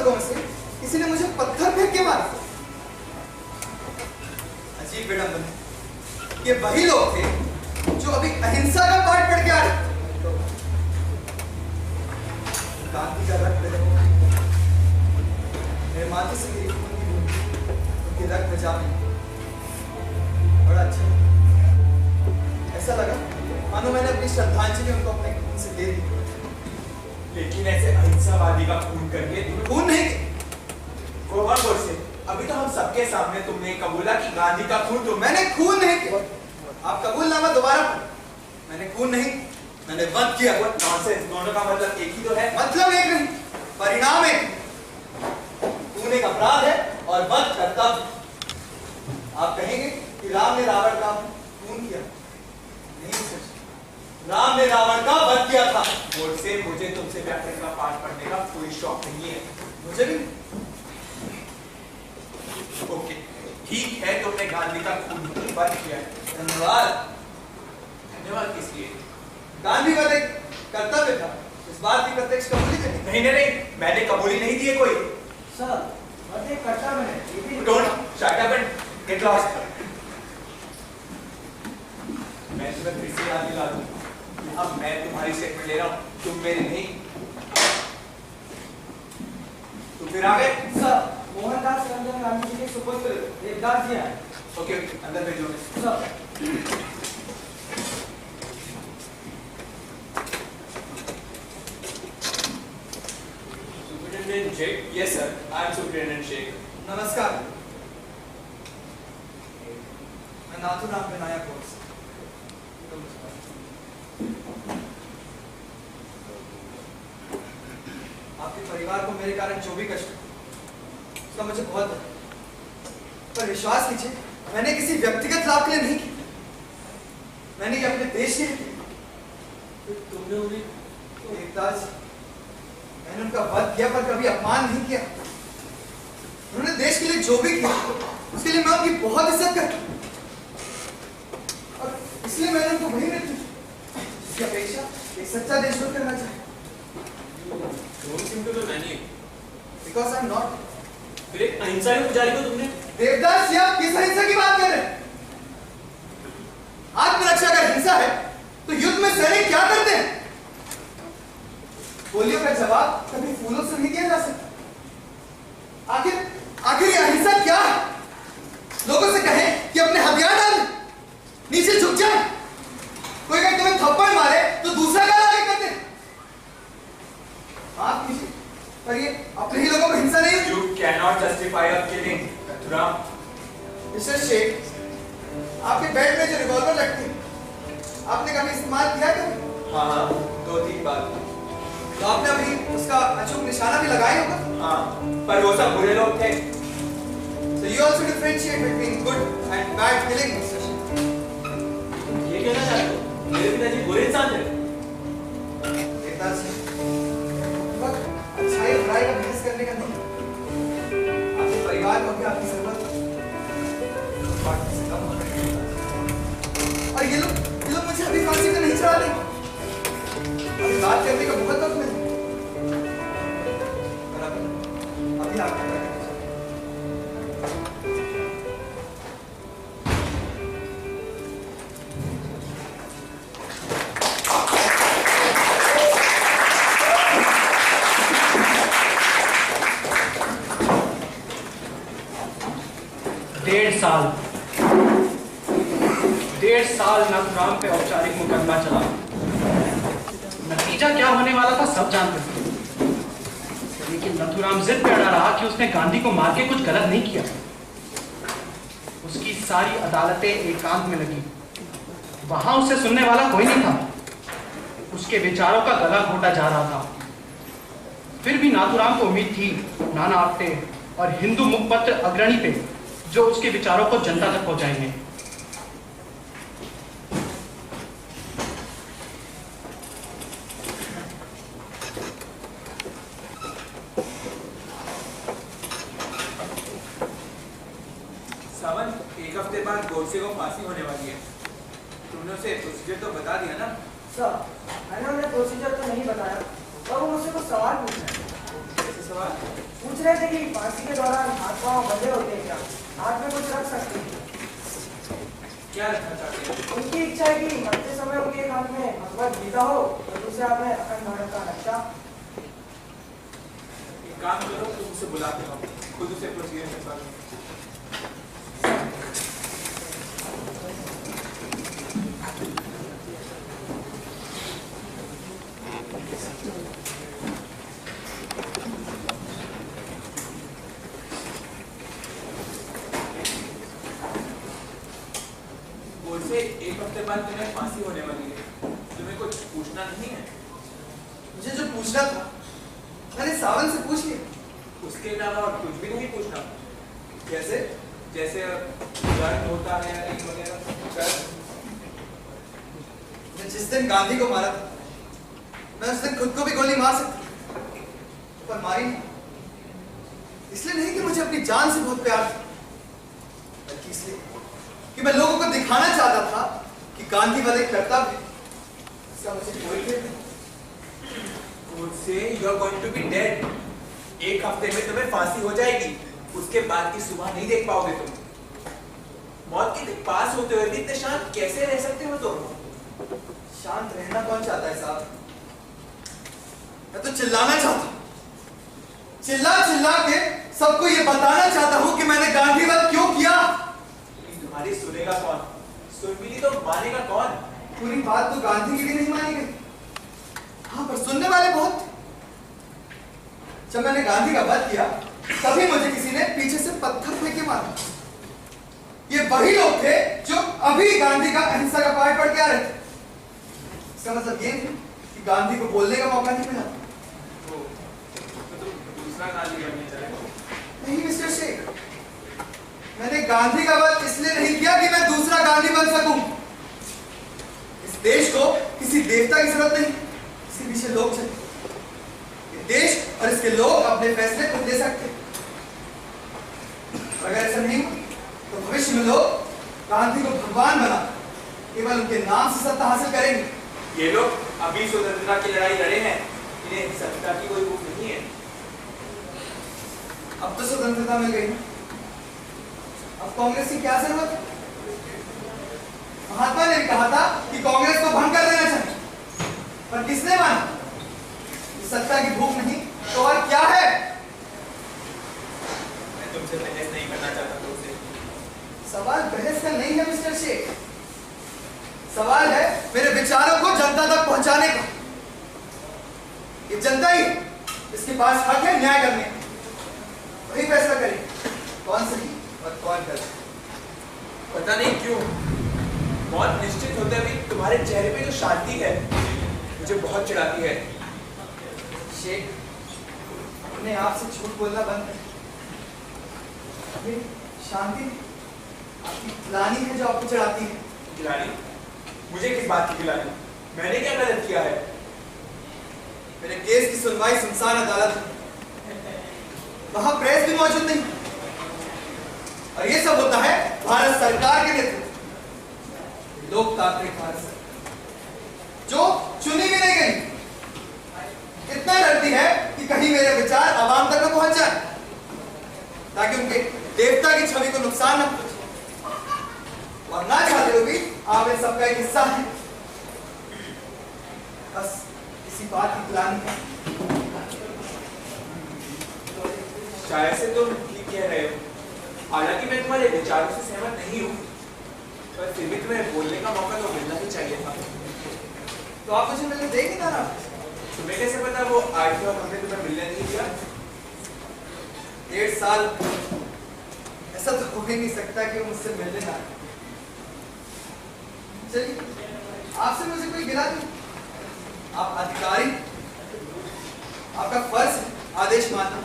लोगों में से किसी ने मुझे पत्थर फेंक के मारा। अजीब विडंबना, ये वही लोग थे जो अभी अहिंसा का पाठ पढ़ के आ रहे थे। गांधी का रक्त मेरे माथे से मेरी खून की बूंद उनके रक्त में जा मिली। बड़ा अच्छा, ऐसा लगा मानो मैंने अपनी श्रद्धांजलि उनको अपने खून से दे दी। लेकिन ऐसे अहिंसावादी का खून करके तुमने खून नहीं, कोहर से अभी तो हम सबके सामने तुमने कबूला कि गांधी का खून तुम मैंने खून नहीं किया। आप कबूलनामा दोबारा पढ़ो। मैंने खून नहीं, मैंने वध किया। नॉनसेंस, दोनों का मतलब एक ही तो है। मतलब एक नहीं, परिणाम एक। खून एक अपराध है और वध कर्तव्य। आप कहेंगे कि राम ने रावण का खून किया, नहीं सच, राम ने रावण का वध किया था। से मुझे तुमसे व्याकरण का पाठ पढ़ने का कोई शौक नहीं है। मुझे भी। ओके, ठीक है, तुमने गांधी का खून वध किया है। धन्यवाद। धन्यवाद किस लिए? गांधी वध एक कर्तव्य था, इस बात की प्रत्यक्ष कबूली देनी। नहीं, मैंने कबूली नहीं दी है कोई। सर, वध एक कर्तव्य है। Don't shut up and get lost. मैं तुम्हें फिर से याद दिला दूं, अब मैं तुम्हारी स्टेटमेंट ले रहा हूं, तुम मेरी नहीं। तुम फिर आ गए? सर, मोहनदास करमचंद गांधी जी के सुपुत्र देवदास जी आए। ओके, अंदर भेजो। Sir, Superintendent Sheikh? Yes sir, I am Superintendent Sheikh. नमस्कार। मैं नाथुराम विनायक बोल। आपके परिवार को मेरे कारण जो भी कष्ट उसका मुझे बहुत है, पर विश्वास कीजिए मैंने किसी व्यक्तिगत लाभ के लिए नहीं किया, मैंने ये अपने देश के लिए किया। तुमने उन्हें देवदास, मैंने उनका वध किया पर कभी अपमान नहीं किया। उन्होंने देश के लिए जो भी किया उसके लिए मैं उनकी बहुत इज्जत करता हूं और इसलिए मैंने उनको वही मृत्यु जिसकी अपेक्षा एक सच्चा देशभक्त करना चाहिए। don't seem to be many. Because I'm not. फिर एक अहिंसा के पुजारी को तुमने देवदास जी, आप किस अहिंसा की बात कर रहे हैं? आत्मरक्षा अगर हिंसा है तो युद्ध में सैनिक क्या करते हैं? गोलियों का जवाब कभी फूलों से नहीं दिया जा सकता। आखिर ये अहिंसा क्या है? लोगों से कहें कि अपने हथियार डाल दें, नीचे झुक जाए। कोई अगर तुम्हें थप्पड़ मारे तो दूसरा गाल आगे कर दे। माफ कीजिए, पर ये अपने ही लोगों को हिंसा नहीं है। You cannot justify a killing, Nathuram. Mister Shaikh, आपके बेड में जो रिवॉल्वर लगती है, आपने कभी इस्तेमाल किया कभी? हाँ, 2-3 बार। तो आपने अभी उसका अचूक निशाना भी लगाया होगा? हाँ, पर वो सब बुरे लोग थे। So you also differentiate between good and bad killing, Mr. Sheikh. ये कहना चाहते हो? मेरे पिताजी बुरे इंसान थे। देवदास जी, वक्त अच्छाई और बुराई का बहस करने का नहीं। आपके परिवार को भी आपकी जरूरत बाकी से कम होना चाहिए। और ये लोग मुझे अभी फांसी पे नहीं चढ़ा देंगे। अभी बात करने का बहुत वक्त मिले। अभी आपको डेढ़ साल नाथुराम पे औपचारिक मुकदमा चला। नतीजा क्या होने वाला था सब जानते थे, लेकिन नाथुराम जिद पे अड़ा रहा कि उसने गांधी को मार के कुछ गलत नहीं किया। उसकी सारी अदालतें एकांत में लगी, वहां उसे सुनने वाला कोई नहीं था। उसके विचारों का गला घोटा जा रहा था। फिर भी नाथुराम को उम्मीद थी नाना आप्टे और हिंदू मुखपत्र अग्रणी पे, जो उसके विचारों को जनता तक पहुंचाएंगे। सावन, एक हफ्ते बाद गोडसे को फांसी होने वाली है। तुमने उसे प्रोसीजर तो बता दिया ना? सर, मैंने उन्हें प्रोसीजर तो नहीं बताया, और वो मुझसे कुछ सवाल पूछ रहे हैं। कैसे सवाल? पूछ पाँव बंधे होते हैं क्या? हाथ में कुछ रख सकते हैं। क्या रखना चाहते हैं? उनकी इच्छा है कि मरते समय उनके एक हाथ में भगवत गीता हो और दूसरे हाथ में अखंड भारत का नक्शा। एक काम करो, तुम उसे बुलाते हो, खुद उसे प्रोसीजर के साथ। से एक हफ्ते बाद तुम्हें फांसी होने वाली है, तुम्हें कुछ पूछना नहीं है? मुझे जो पूछना था मैंने सावन से पूछ लिया। उसके अलावा और कुछ भी नहीं पूछना? कैसे? जैसे दर्द होता है या नहीं वगैरह? जिस दिन गांधी को मारा था मैं उस दिन खुद को भी गोली मार सकता पर मारी नहीं। इसलिए नहीं कि मुझे अपनी जान से बहुत प्यार था, बल्कि इसलिए कि मैं लोगों को दिखाना चाहता था कि गांधी वाले कर्तव्य इसका मुझे कोई खेद नहीं। You are going to be dead. एक हफ्ते में तुम्हें फांसी हो जाएगी, उसके बाद की सुबह नहीं देख पाओगे तुम। मौत के दिन पास होते हुए भी इतने शांत कैसे रह सकते हो तुम? शांत रहना कौन चाहता है साहब? मैं तो चिल्लाना चाहता हूँ, चिल्ला चिल्ला के सबको ये बताना चाहता हूँ कि मैंने गांधीवाद क्यों किया। तुम्हारी सुनेगा कौन? सुन भी नहीं तो मानेगा कौन? पूरी बात तो गांधी की भी नहीं मानी गई, हाँ पर सुनने वाले बहुत थे। जब मैंने गांधी का वध किया तभी मुझे किसी ने पीछे से पत्थर फेंक के मारा। ये वही लोग थे जो अभी गांधी का अहिंसा का पाठ पढ़ के आ रहे थे। इसका मतलब ये नहीं कि गांधी को बोलने का मौका नहीं मिला। तो तुम दूसरा गांधी बनने चले हो? नहीं मिस्टर शेख, मैंने गांधी का वध इसलिए नहीं किया कि मैं दूसरा गांधी बन सकूं। इस देश को किसी देवता की जरूरत नहीं, इसके पीछे लोग चले। ये देश और इसके लोग अपने फैसले खुद ले सकते। अगर ऐसा नहीं तो भविष्य में लोग गांधी को भगवान बना केवल उनके नाम से सत्ता हासिल करेंगे। ये लोग अभी स्वतंत्रता की लड़ाई लड़े हैं, इन्हें सत्ता की कोई भूख नहीं है। अब तो स्वतंत्रता मिल गई, अब कांग्रेस की क्या जरूरत है? महात्मा ने कहा था कि कांग्रेस को भंग कर देना चाहिए, पर किसने माना? सत्ता की भूख नहीं तो और क्या है? मैं तुमसे बहस नहीं करना चाहता तुमसे। सवाल बहस का नहीं है मिस्टर शेख, सवाल है मेरे विचारों को जनता तक पहुंचाने का। ये जनता ही इसके पास हक है न्याय करने का, वही फैसला करे कौन सही और कौन गलत। पता नहीं क्यों बहुत निश्चित होते हुए तुम्हारे चेहरे पे जो शांति है मुझे बहुत चिढ़ाती है। शेख, अपने आप से झूठ बोलना बंद कर। ये शांति आपकी गिलानी है जो आपको चढ़ाती है। गिलानी? मुझे किस बात की गिलानी? मैंने क्या गलत किया है? मेरे केस की सुनवाई सुनसान अदालत में, वहां प्रेस भी मौजूद नहीं, और ये सब होता है भारत सरकार के नेतृत्व, लोकतांत्रिक भारत सरकार जो चुनी भी नहीं गई। इतना डरती है कि कहीं मेरे विचार आवाम तक न पहुंच जाए, ताकि उनके देवता की छवि को नुकसान न पहुंचे। और ना चाहते हुए भी आप इन सबका एक हिस्सा है। बस इसी बात की गिलानी है। शायद से तुम ठीक कह रहे हो, हालांकि मैं तुम्हारे विचारों से सहमत नहीं हूँ, पर फिर भी तुम्हें बोलने का मौका तो मिलना ही चाहिए था। तो आप मुझे मिलने देंगे ना? तुम्हें कैसे पता वो आए थे और हमने तुम्हें मिलने नहीं दिया? 1.5 साल ऐसा तो हो ही नहीं सकता कि वो मुझसे मिलने ना आए। चलिए, आपसे मुझे कोई गिला नहीं, आप अधिकारी, आपका फर्ज है आदेश मानना।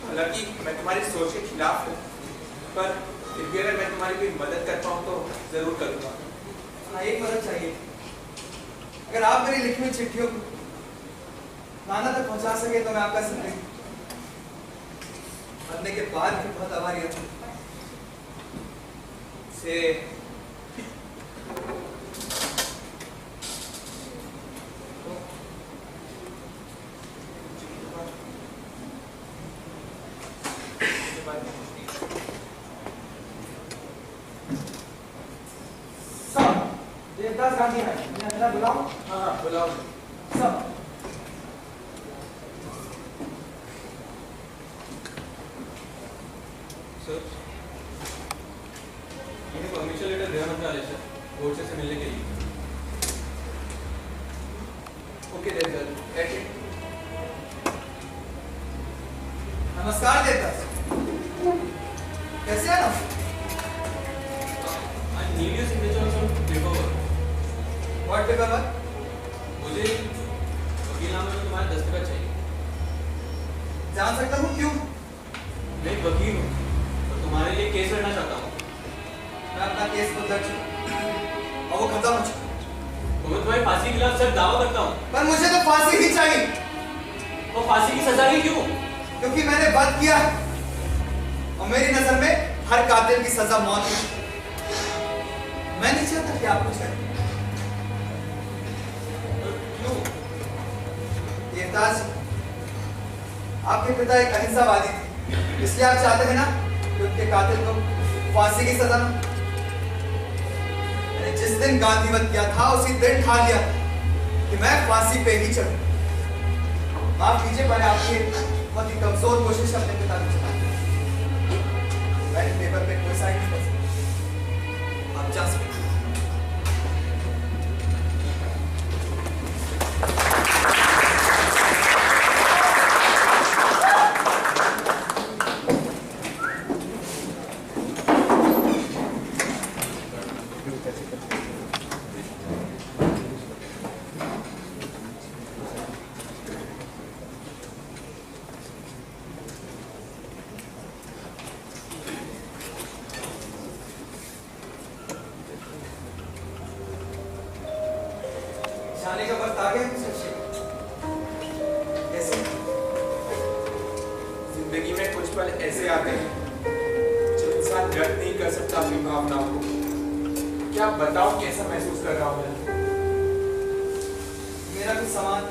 हालांकि मैं तुम्हारी सोच के खिलाफ हूँ, पर फिर भी अगर मैं तुम्हारी कोई मदद कर पाऊँ तो जरूर करूँगा। हाँ, एक मदद चाहिए। अगर आप मेरी लिखी हुई चिट्ठियों को नाना तक पहुंचा सके तो मैं आपका जिंदगी मरने के बाद भी बहुत आभारी हूँ। से देवदास गांधी है, मैं अंदर बुलाऊं? हाँ हाँ बुलाओ। सब सर, इन्हें परमिशन लेटर गृह मंत्रालय से कोर्ट से मिलने के लिए। ओके देवदत्त, बैठिए। नमस्कार देवदास, कैसे हैं आप? I need your signature on some paperwork. What paperwork? मुझे वकीलनामे में तुम्हारे दस्तखत चाहिए। जान सकता हूँ क्यों? मैं एक वकील हूँ और तुम्हारे लिए केस लड़ना चाहता हूँ। मैं अपना केस को दर्ज और वो खत्म हो चुका। तो मैं तुम्हारी फांसी के खिलाफ सर दावा करता हूँ। पर मुझे तो फांसी ही चाहिए, और फांसी की सजा ही क्यों? क्योंकि मैंने वध किया है और मेरी नजर में हर कातिल की सजा मौत है। मैं नहीं चाहता कि आप कुछ करें। क्यों? देवदास, आपके पिता एक अहिंसावादी थे, इसलिए आप चाहते हैं ना कि उनके कातिल को फांसी की सजा ना। मैंने जिस दिन गांधीवध किया था उसी दिन ठान लिया कि मैं फांसी पे ही चढ़ूं। माफ कीजिए, मैंने आपकी बहुत ही कमजोर कोशिश अपने पिता को चलाने। मैं पेपर पे कोई साइन नहीं कर सकता। आप जा सकते हैं। जाने का वक्त आ गया है मुझे। कैसे? जिंदगी में कुछ पल ऐसे आते हैं जो इंसान व्यक्त नहीं कर सकता अपनी भावनाओं को। क्या बताओ कैसा महसूस कर रहा हूँ मैं? मेरा भी सामान